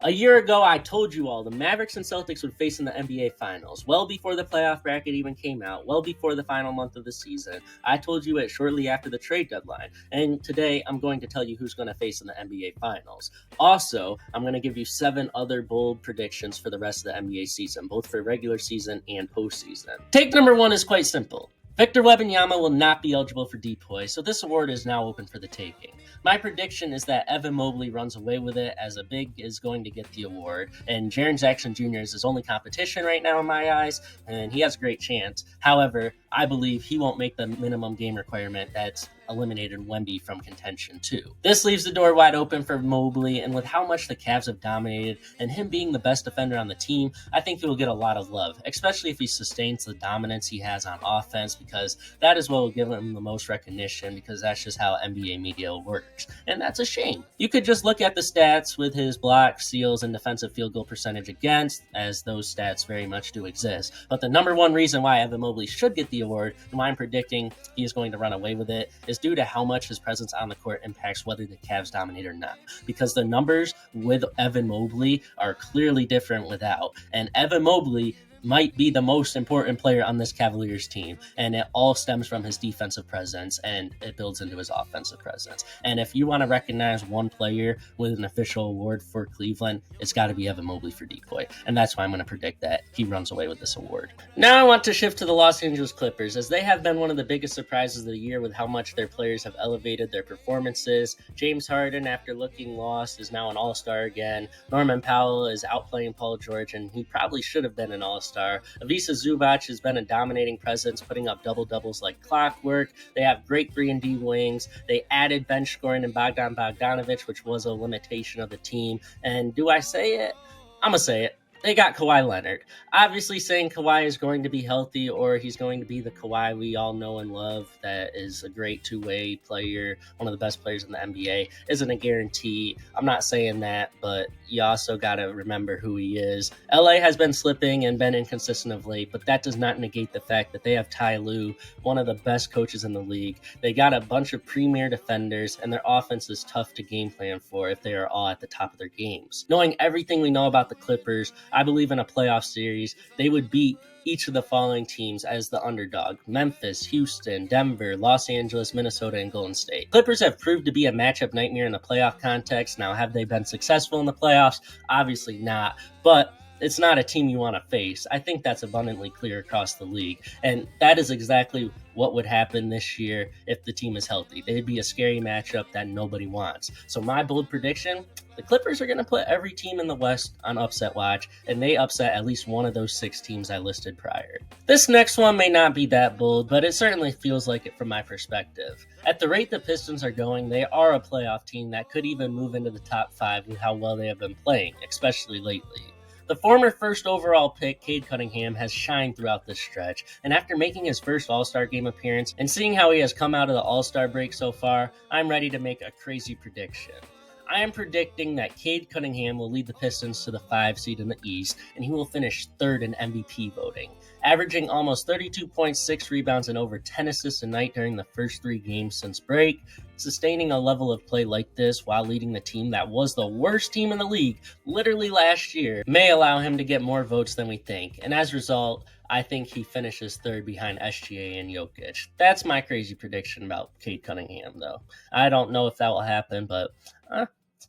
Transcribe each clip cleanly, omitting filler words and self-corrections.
A year ago, I told you all the Mavericks and Celtics would face in the NBA Finals, well before the playoff bracket even came out, well before the final month of the season. I told you it shortly after the trade deadline, and today I'm going to tell you who's going to face in the NBA Finals. Also, I'm going to give you 7 other bold predictions for the rest of the NBA season, both for regular season and postseason. Take number 1 is quite simple. Victor Wembanyama will not be eligible for DPOY, so this award is now open for the taking. My prediction is that Evan Mobley runs away with it, as a big is going to get the award, and Jaren Jackson Jr. is his only competition right now in my eyes, and he has a great chance. However, I believe he won't make the minimum game requirement that's eliminated Wemby from contention too. This leaves the door wide open for Mobley, and with how much the Cavs have dominated and him being the best defender on the team, I think he will get a lot of love, especially if he sustains the dominance he has on offense, because that is what will give him the most recognition, because that's just how NBA media works, and that's a shame. You could just look at the stats with his blocks, steals, and defensive field goal percentage against, as those stats very much do exist, but the number one reason why Evan Mobley should get the award, and why I'm predicting he is going to run away with it, is due to how much his presence on the court impacts whether the Cavs dominate or not. Because the numbers with Evan Mobley are clearly different without. And Evan Mobley might be the most important player on this Cavaliers team, and it all stems from his defensive presence, and it builds into his offensive presence. And if you want to recognize one player with an official award for Cleveland, it's got to be Evan Mobley for decoy, and that's why I'm going to predict that he runs away with this award. Now I want to shift to the Los Angeles Clippers, as they have been one of the biggest surprises of the year with how much their players have elevated their performances. James Harden, after looking lost, is now an all-star again. Norman Powell is outplaying Paul George, and he probably should have been an all-star. Ivica Zubac has been a dominating presence, putting up double-doubles like clockwork. They have great 3-and-D wings. They added bench scoring in Bogdan Bogdanovic, which was a limitation of the team. And do I say it? I'm going to say it. They got Kawhi Leonard. Obviously, saying Kawhi is going to be healthy, or he's going to be the Kawhi we all know and love that is a great two-way player, one of the best players in the NBA, isn't a guarantee. I'm not saying that, but you also got to remember who he is. LA has been slipping and been inconsistent of late, but that does not negate the fact that they have Ty Lue, one of the best coaches in the league. They got a bunch of premier defenders, and their offense is tough to game plan for if they are all at the top of their games. Knowing everything we know about the Clippers, I believe in a playoff series, they would beat each of the following teams as the underdog: Memphis, Houston, Denver, Los Angeles, Minnesota, and Golden State. Clippers have proved to be a matchup nightmare in the playoff context. Now, have they been successful in the playoffs? Obviously not, but it's not a team you want to face. I think that's abundantly clear across the league, and that is exactly what would happen this year if the team is healthy. They'd be a scary matchup that nobody wants. So my bold prediction, the Clippers are going to put every team in the West on upset watch, and they upset at least one of those 6 teams I listed prior. This next one may not be that bold, but it certainly feels like it from my perspective. At the rate the Pistons are going, they are a playoff team that could even move into the top 5 with how well they have been playing, especially lately. The former first overall pick, Cade Cunningham, has shined throughout this stretch, and after making his first All-Star Game appearance and seeing how he has come out of the All-Star break so far, I'm ready to make a crazy prediction. I am predicting that Cade Cunningham will lead the Pistons to the 5 seed in the East, and he will finish 3rd in MVP voting, averaging almost 32.6 rebounds and over 10 assists a night during the first 3 games since break. Sustaining a level of play like this while leading the team that was the worst team in the league literally last year may allow him to get more votes than we think, and as a result, I think he finishes 3rd behind SGA and Jokic. That's my crazy prediction about Cade Cunningham, though. I don't know if that will happen, but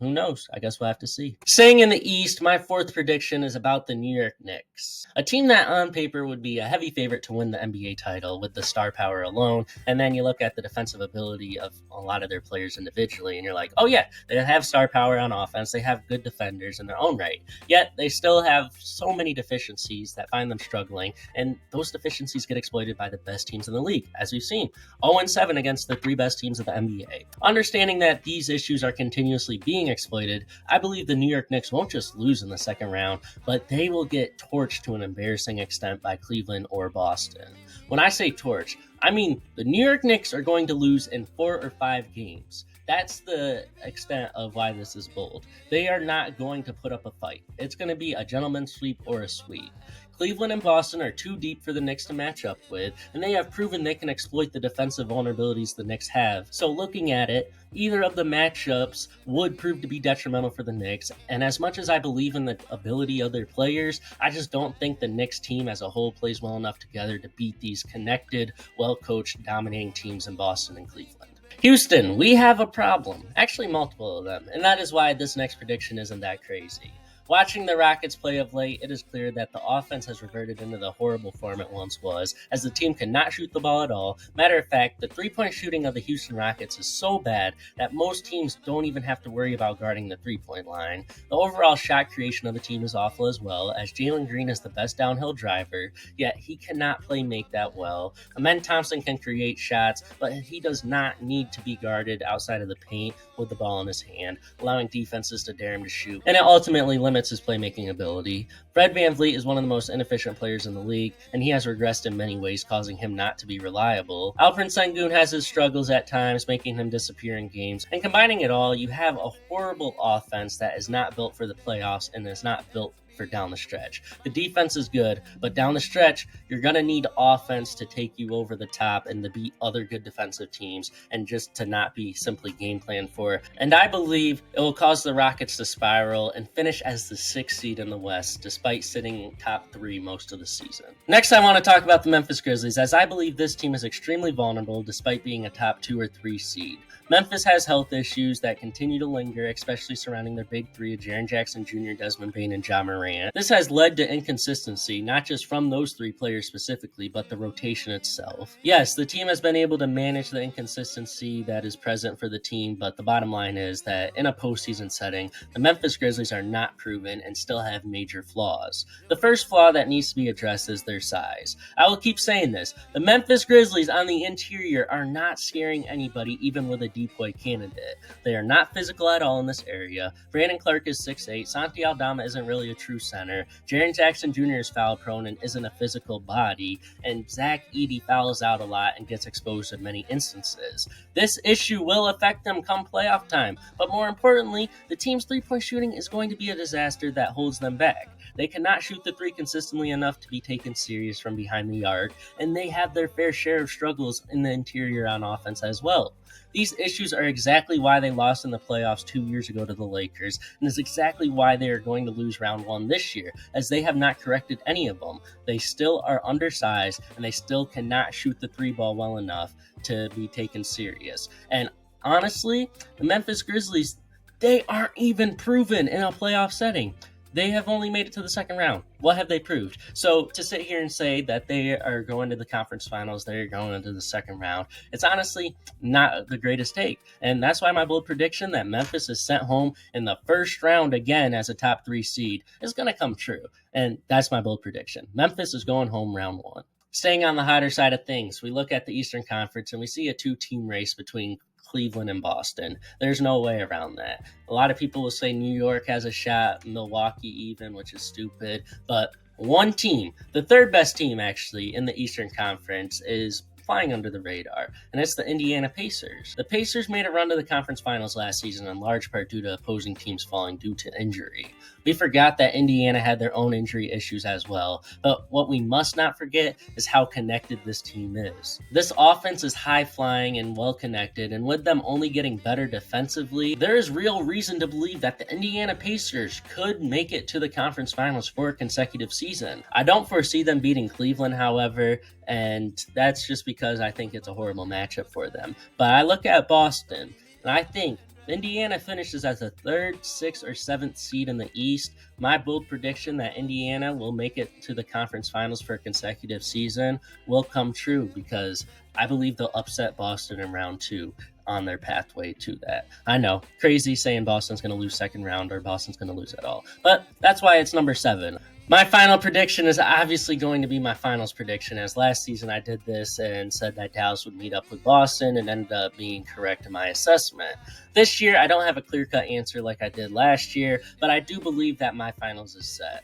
who knows? I guess we'll have to see. Staying in the East, my 4th prediction is about the New York Knicks. A team that on paper would be a heavy favorite to win the NBA title with the star power alone, and then you look at the defensive ability of a lot of their players individually, and you're like, oh yeah, they have star power on offense, they have good defenders in their own right, yet they still have so many deficiencies that find them struggling, and those deficiencies get exploited by the best teams in the league, as we've seen. 0-7 against the 3 best teams of the NBA. Understanding that these issues are continuously being exploited, I believe the New York Knicks won't just lose in the second round, but they will get torched to an embarrassing extent by Cleveland or Boston. When I say torch, I mean the New York Knicks are going to lose in 4 or 5 games. That's the extent of why this is bold. They are not going to put up a fight. It's going to be a gentleman's sweep or a sweep. Cleveland and Boston are too deep for the Knicks to match up with, and they have proven they can exploit the defensive vulnerabilities the Knicks have. So looking at it, either of the matchups would prove to be detrimental for the Knicks, and as much as I believe in the ability of their players, I just don't think the Knicks team as a whole plays well enough together to beat these connected, well-coached, dominating teams in Boston and Cleveland. Houston, we have a problem. Actually, multiple of them, and that is why this next prediction isn't that crazy. Watching the Rockets play of late, it is clear that the offense has reverted into the horrible form it once was, as the team cannot shoot the ball at all. Matter of fact, the three-point shooting of the Houston Rockets is so bad that most teams don't even have to worry about guarding the three-point line. The overall shot creation of the team is awful as well, as Jalen Green is the best downhill driver, yet he cannot play make that well. Amen Thompson can create shots, but he does not need to be guarded outside of the paint with the ball in his hand, allowing defenses to dare him to shoot, and it ultimately limits his playmaking ability. Fred VanVleet is one of the most inefficient players in the league, and he has regressed in many ways, causing him not to be reliable. Alperen Sengun has his struggles at times, making him disappear in games, and combining it all, you have a horrible offense that is not built for the playoffs and is not built for down the stretch. The defense is good, but down the stretch, you're going to need offense to take you over the top and to beat other good defensive teams and just to not be simply game planned for. And I believe it will cause the Rockets to spiral and finish as the 6th seed in the West, despite sitting top 3 most of the season. Next, I want to talk about the Memphis Grizzlies, as I believe this team is extremely vulnerable despite being a top 2 or 3 seed. Memphis has health issues that continue to linger, especially surrounding their big three of Jaren Jackson Jr., Desmond Bane, and Ja Morant. This has led to inconsistency, not just from those 3 players specifically, but the rotation itself. Yes, the team has been able to manage the inconsistency that is present for the team, but the bottom line is that in a postseason setting, the Memphis Grizzlies are not proven and still have major flaws. The first flaw that needs to be addressed is their size. I will keep saying this. The Memphis Grizzlies on the interior are not scaring anybody, even with a decoy candidate. They are not physical at all in this area. Brandon Clark is 6'8", Santi Aldama isn't really a true center, Jaren Jackson Jr. is foul prone and isn't a physical body, and Zach Edey fouls out a lot and gets exposed in many instances. This issue will affect them come playoff time, but more importantly, the team's three-point shooting is going to be a disaster that holds them back. They cannot shoot the three consistently enough to be taken serious from behind the arc, and they have their fair share of struggles in the interior on offense as well. These issues are exactly why they lost in the playoffs 2 years ago to the Lakers, and is exactly why they are going to lose round 1 this year, as they have not corrected any of them. They still are undersized, and they still cannot shoot the three ball well enough to be taken serious. And honestly, the Memphis Grizzlies, they aren't even proven in a playoff setting. They have only made it to the second round. What have they proved? So to sit here and say that they are going to the conference finals, they're going into the second round, it's honestly not the greatest take. And that's why my bold prediction that Memphis is sent home in the first round again as a top 3 seed is going to come true. And that's my bold prediction. Memphis is going home round 1. Staying on the hotter side of things, we look at the Eastern Conference and we see a 2-team race between Cleveland and Boston. There's no way around that. A lot of people will say New York has a shot, Milwaukee even, which is stupid. But one team, the third best team actually in the Eastern Conference, is flying under the radar, and it's the Indiana Pacers. The Pacers made a run to the conference finals last season in large part due to opposing teams falling due to injury. We forgot that Indiana had their own injury issues as well, but what we must not forget is how connected this team is. This offense is high-flying and well-connected, and with them only getting better defensively, there is real reason to believe that the Indiana Pacers could make it to the conference finals for a consecutive season. I don't foresee them beating Cleveland, however, and that's just because I think it's a horrible matchup for them. But I look at Boston, and I think Indiana finishes as the 3rd, 6th, or 7th seed in the East. My bold prediction that Indiana will make it to the conference finals for a consecutive season will come true, because I believe they'll upset Boston in round 2 on their pathway to that. I know, crazy saying Boston's going to lose second round or Boston's going to lose at all, but that's why it's number 7. My final prediction is obviously going to be my finals prediction, as last season I did this and said that Dallas would meet up with Boston and ended up being correct in my assessment. This year, I don't have a clear-cut answer like I did last year, but I do believe that my finals is set.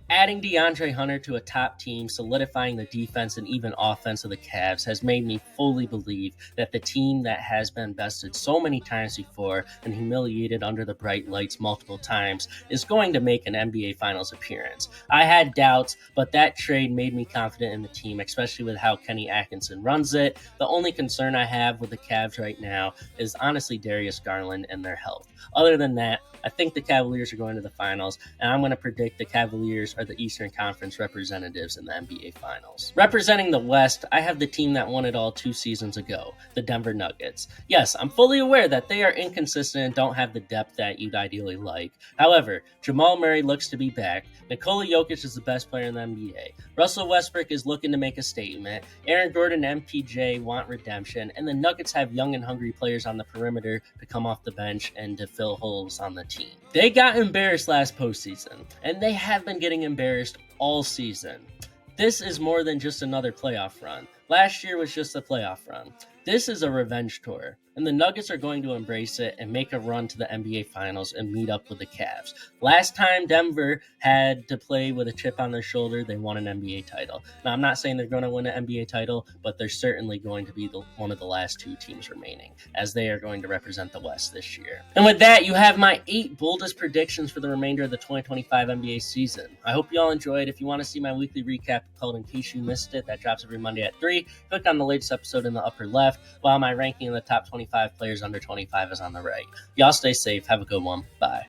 Adding DeAndre Hunter to a top team, solidifying the defense and even offense of the Cavs has made me fully believe that the team that has been bested so many times before and humiliated under the bright lights multiple times is going to make an NBA Finals appearance. I had doubts, but that trade made me confident in the team, especially with how Kenny Atkinson runs it. The only concern I have with the Cavs right now is honestly Darius Garland and their health. Other than that, I think the Cavaliers are going to the finals, and I'm going to predict the Cavaliers are the Eastern Conference representatives in the NBA Finals. Representing the West, I have the team that won it all 2 seasons ago, the Denver Nuggets. Yes, I'm fully aware that they are inconsistent and don't have the depth that you'd ideally like. However, Jamal Murray looks to be back. Nikola Jokic is the best player in the NBA. Russell Westbrook is looking to make a statement. Aaron Gordon and MPJ want redemption, and the Nuggets have young and hungry players on the perimeter to come off the bench and to fill holes on the team. They got embarrassed last postseason, and they have been getting embarrassed all season. This is more than just another playoff run. Last year was just a playoff run. This is a revenge tour, and the Nuggets are going to embrace it and make a run to the NBA Finals and meet up with the Cavs. Last time Denver had to play with a chip on their shoulder, they won an NBA title. Now, I'm not saying they're going to win an NBA title, but they're certainly going to be one of the last 2 teams remaining, as they are going to represent the West this year. And with that, you have my 8 boldest predictions for the remainder of the 2025 NBA season. I hope you all enjoyed. If you want to see my weekly recap called In Case You Missed It, that drops every Monday at 3, click on the latest episode in the upper left, while my ranking of the top 25 players under 25 is on the right. Y'all stay safe. Have a good one. Bye.